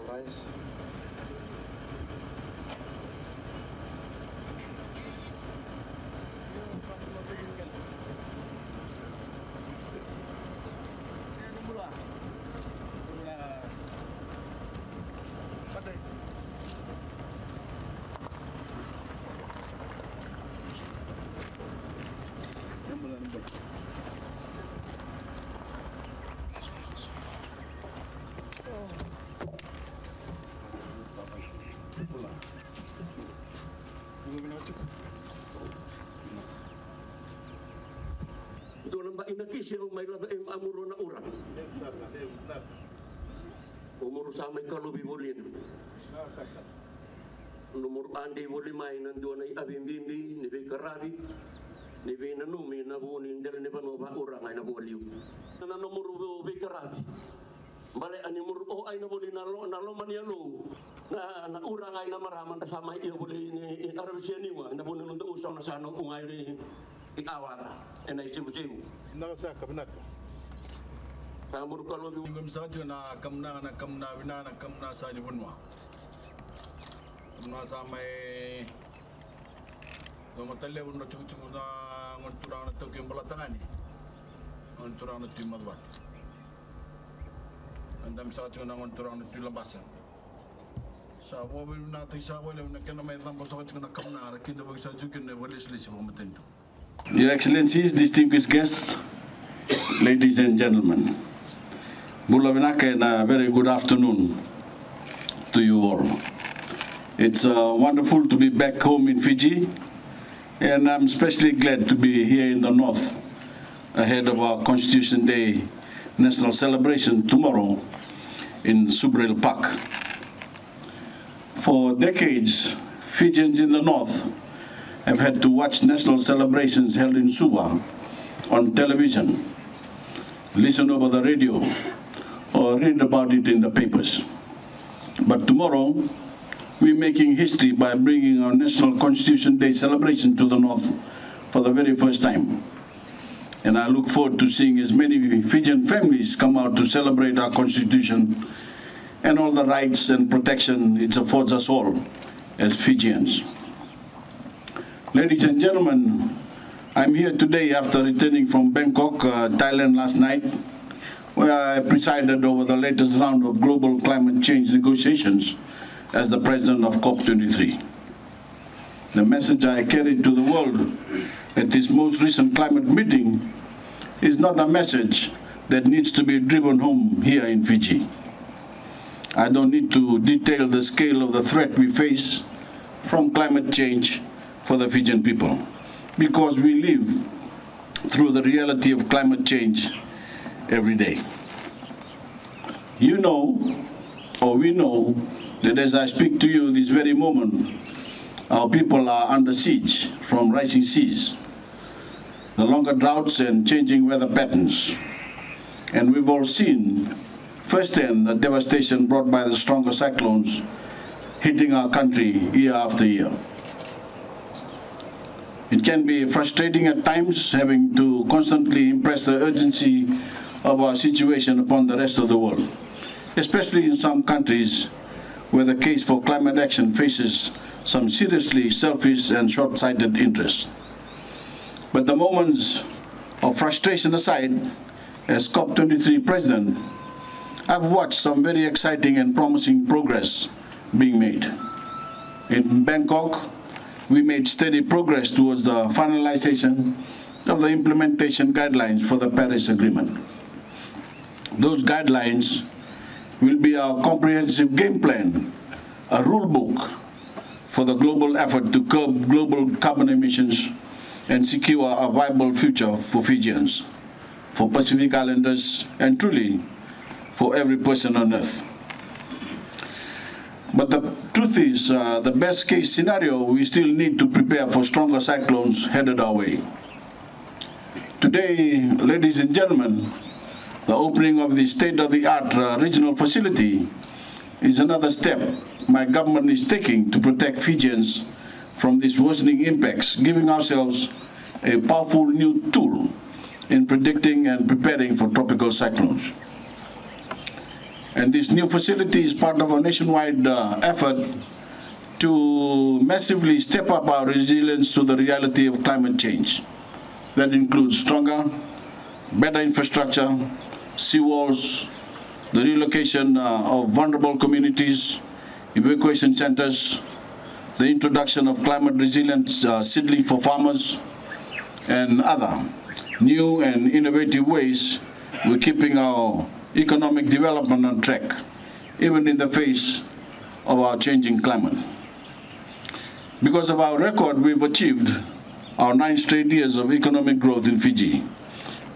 Rice. Doon ba inakisi o may laga amuro na uran? Umuro sa may kalubibulin. Numuro andi bulimay nanduan ay abimbimbi, ni Karabi, ni Nanumi, na bunin dahil ni Panova urang ay nabuliw. Nanumuro Karabi. Bale animur o ay nabuli naloman yalo na urang ay namaraman na sama iyo buli ni Arabia niwa na bunin ng usong na sanong ungay ni iawara enay sibu-sibu. Nakasa kabinak. Samur kalau Ingum saja na kamna wina na kamna sa libunwa. Kamna sa may Matale na cucu na ngonturang na tukim balatangani. Ngonturang na timadwat. Andam saja na ngonturang na tilabasa. Sa wabi na sa wala na kana may tambo sa na kamna kinda bag sa jukin na walis lisi pamatento. Your Excellencies, distinguished guests, ladies and gentlemen, Bulavinaka, and a very good afternoon to you all. It's wonderful to be back home in Fiji, and I'm especially glad to be here in the north ahead of our Constitution Day national celebration tomorrow in Subrel Park. For decades, Fijians in the north have had to watch national celebrations held in Suva on television, listen over the radio, or read about it in the papers. But tomorrow, we're making history by bringing our National Constitution Day celebration to the North for the very first time. And I look forward to seeing as many Fijian families come out to celebrate our Constitution and all the rights and protection it affords us all as Fijians. Ladies and gentlemen, I'm here today after returning from Bangkok, Thailand last night, where I presided over the latest round of global climate change negotiations as the president of COP23. The message I carried to the world at this most recent climate meeting is not a message that needs to be driven home here in Fiji. I don't need to detail the scale of the threat we face from climate change for the Fijian people, because we live through the reality of climate change every day. You know, or we know, that as I speak to you this very moment, our people are under siege from rising seas, the longer droughts and changing weather patterns. And we've all seen firsthand the devastation brought by the stronger cyclones hitting our country year after year. It can be frustrating at times having to constantly impress the urgency of our situation upon the rest of the world, especially in some countries where the case for climate action faces some seriously selfish and short-sighted interests. But the moments of frustration aside, as COP23 president, I've watched some very exciting and promising progress being made. In Bangkok, we made steady progress towards the finalization of the implementation guidelines for the Paris Agreement. Those guidelines will be our comprehensive game plan, a rule book for the global effort to curb global carbon emissions and secure a viable future for Fijians, for Pacific Islanders, and truly for every person on earth. But the truth is, the best case scenario, we still need to prepare for stronger cyclones headed our way. Today, ladies and gentlemen, the opening of the state-of-the-art regional facility is another step my government is taking to protect Fijians from these worsening impacts, giving ourselves a powerful new tool in predicting and preparing for tropical cyclones. And this new facility is part of a nationwide effort to massively step up our resilience to the reality of climate change. That includes stronger, better infrastructure, seawalls, the relocation of vulnerable communities, evacuation centers, the introduction of climate resilient seedling for farmers, and other new and innovative ways we're keeping our economic development on track, even in the face of our changing climate. Because of our record, we've achieved our 9 straight years of economic growth in Fiji,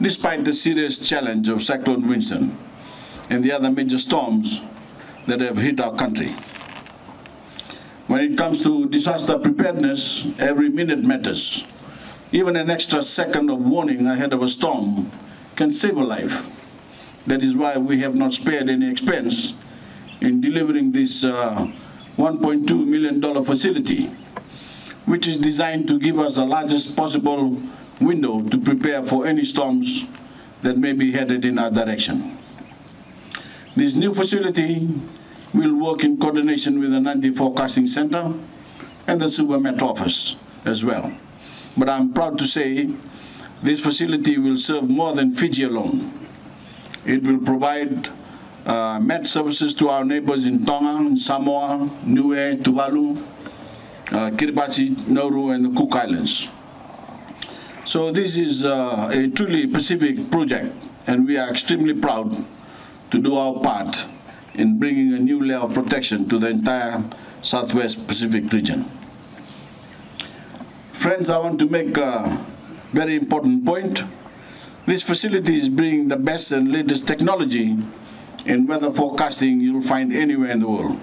despite the serious challenge of Cyclone Winston and the other major storms that have hit our country. When it comes to disaster preparedness, every minute matters. Even an extra second of warning ahead of a storm can save a life. That is why we have not spared any expense in delivering this $1.2 million facility, which is designed to give us the largest possible window to prepare for any storms that may be headed in our direction. This new facility will work in coordination with the Nandi Forecasting Center and the Suva Met Office as well. But I'm proud to say this facility will serve more than Fiji alone. It will provide Met services to our neighbors in Tonga, in Samoa, Niue, Tuvalu, Kiribati, Nauru, and the Cook Islands. So this is a truly Pacific project, and we are extremely proud to do our part in bringing a new layer of protection to the entire Southwest Pacific region. Friends, I want to make a very important point. This facility is bringing the best and latest technology in weather forecasting you'll find anywhere in the world.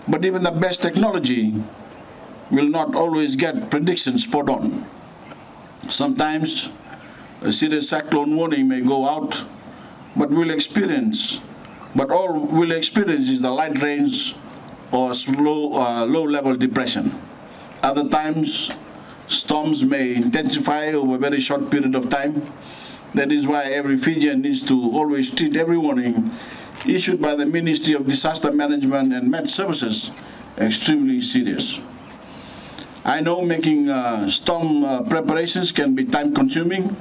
But even the best technology will not always get predictions spot on. Sometimes a serious cyclone warning may go out, but all we'll experience is the light rains or low-level depression. Other times, storms may intensify over a very short period of time. That is why every Fijian needs to always treat every warning issued by the Ministry of Disaster Management and Met Services extremely serious. I know making storm preparations can be time-consuming,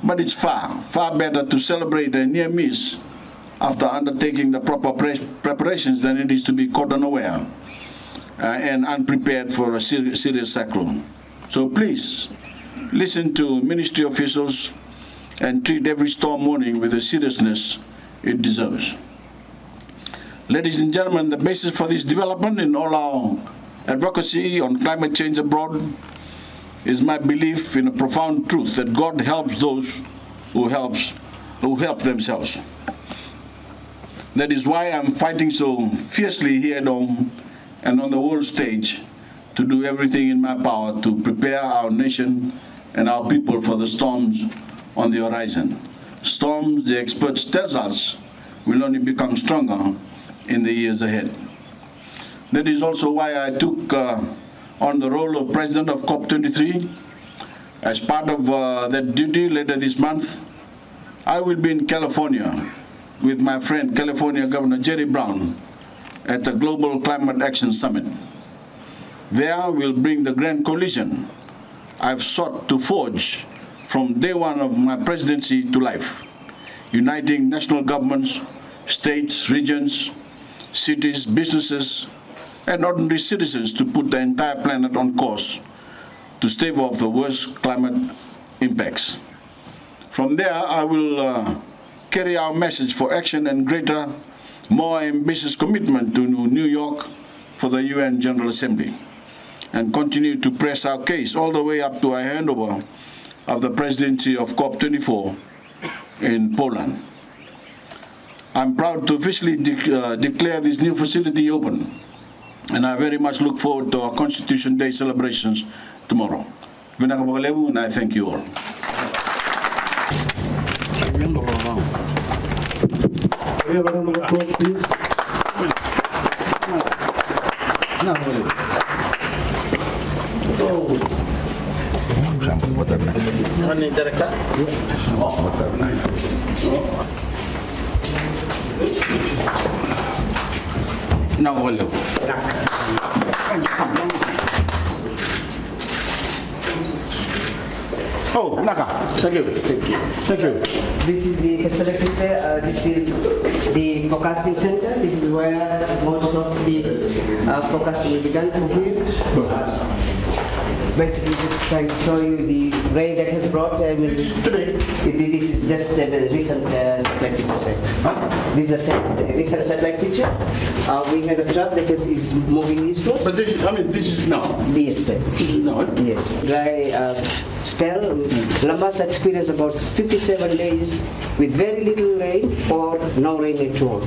but it's far better to celebrate a near miss after undertaking the proper preparations than it is to be caught unaware and unprepared for a serious cyclone. So please, listen to ministry officials and treat every storm warning with the seriousness it deserves. Ladies and gentlemen, the basis for this development in all our advocacy on climate change abroad is my belief in a profound truth that God helps those who help themselves. That is why I'm fighting so fiercely here at home and on the world stage to do everything in my power to prepare our nation and our people for the storms on the horizon. Storms, the experts tell us, will only become stronger in the years ahead. That is also why I took on the role of president of COP23. As part of that duty later this month, I will be in California with my friend California Governor Jerry Brown at the Global Climate Action Summit. There we'll bring the grand coalition I've sought to forge from day one of my presidency to life, uniting national governments, states, regions, cities, businesses, and ordinary citizens to put the entire planet on course to stave off the worst climate impacts. From there, I will carry our message for action and greater, more ambitious commitment to New York for the UN General Assembly, and continue to press our case all the way up to our handover of the presidency of COP24 in Poland. I'm proud to officially declare this new facility open, and I very much look forward to our Constitution Day celebrations tomorrow. And I thank you all. We have a round of applause, please. Nagolio. Oh, Naka, thank you. Thank you. This is the facility, sir. This is the forecasting center. This is where most of the forecasting will be done from here. Basically, just trying to show you the rain that has brought. Today? This is just a recent satellite picture, sir. Huh? This is a recent satellite picture. We had a truck that is moving eastwards. But this is, I mean, this is now. Yes, sir. This is now. Yes. Dry spell. Lambasa experienced about 57 days with very little rain or no rain at all.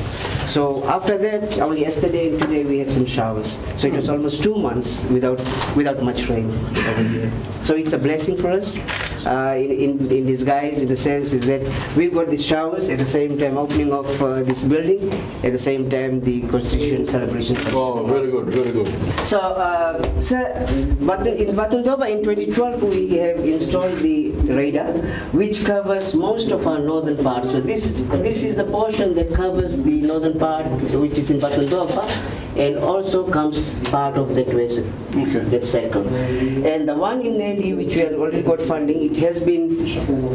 So after that, only yesterday and today we had some showers. So it was almost 2 months without much rain over here. So it's a blessing for us. In disguise, in the sense is that we've got these showers at the same time opening of this building, at the same time the Constitution celebration. Oh, very good, very good. So, sir, in Batundova in 2012 we have installed the radar, which covers most of our northern part. So this is the portion that covers the northern part, which is in Batundova, and also comes part of that vessel, that circle. And the one in Nandi, which we have already got funding, it has been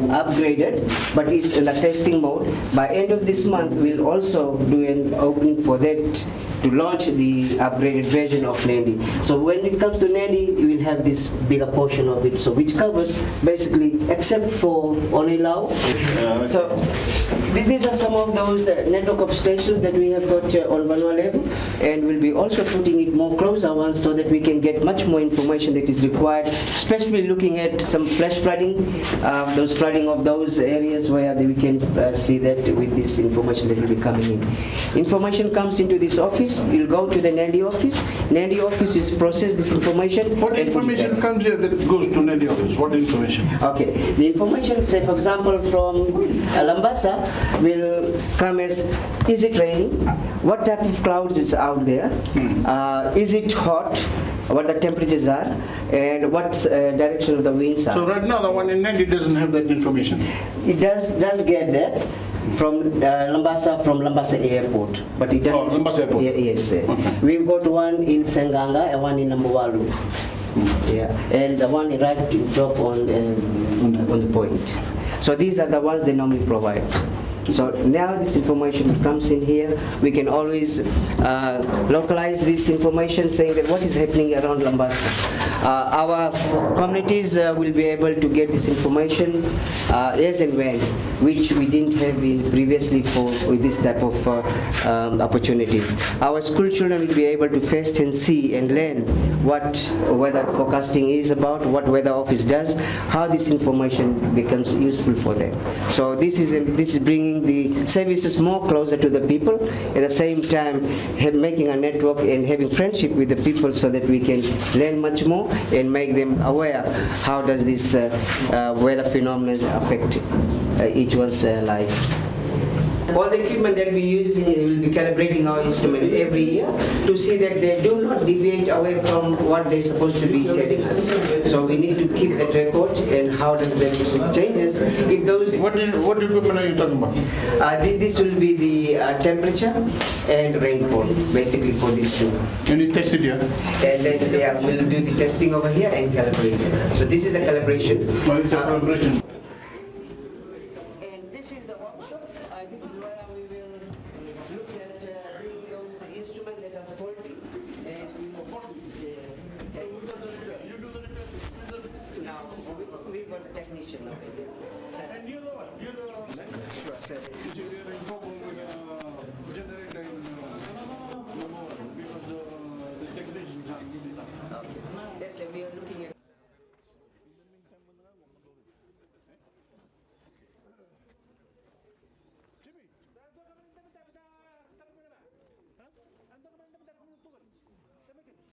upgraded, but it's in a testing mode. By end of this month, we'll also do an opening for that to launch the upgraded version of Nandi. So when it comes to Nandi, we'll have this bigger portion of it, so which covers basically, except for Onilau. So these are some of those network of stations that we have got on Vanua level, and we'll be also putting it more closer ones so that we can get much more information that is required, especially looking at some flash flooding, those flooding of those areas where we can see that with this information that will be coming in. Information comes into this office, you'll go to the Nandi office. Nandi office is process this information. What information comes here that goes to Nandi office? What information? Okay, the information, say for example from Lambasa, will come as, is it raining? What type of clouds is out there? Is it hot? What the temperatures are? And what direction of the winds are? So right now the one in Nandi doesn't have that information. It does get that from Lambasa Airport, but it doesn't. Oh, Lambasa Airport. Yes, sir. Okay. We've got one in Senganga and one in Nambuwalu. Yeah, and the one right drop on the point. So these are the ones they normally provide. So now this information comes in here, we can always localize this information, saying that what is happening around Lambasa. Our communities will be able to get this information as and when, which we didn't have previously with this type of opportunities. Our school children will be able to face and see and learn what weather forecasting is about, what weather office does, how this information becomes useful for them. So this is bringing the services more closer to the people, at the same time making a network and having friendship with the people so that we can learn much more and make them aware how does this weather phenomenon affect each one's life. All the equipment that we use, we will be calibrating our instrument every year to see that they do not deviate away from what they're supposed to be telling us. So we need to keep that record and how does that changes. If those What equipment are you talking about? This will be the temperature and rainfall, basically for these two. And you test it here? And then we'll do the testing over here and calibration. So this is the calibration. What is the calibration? And this is the workshop. This is where we will look at those instruments that are faulty and we will now we've got a technician over here.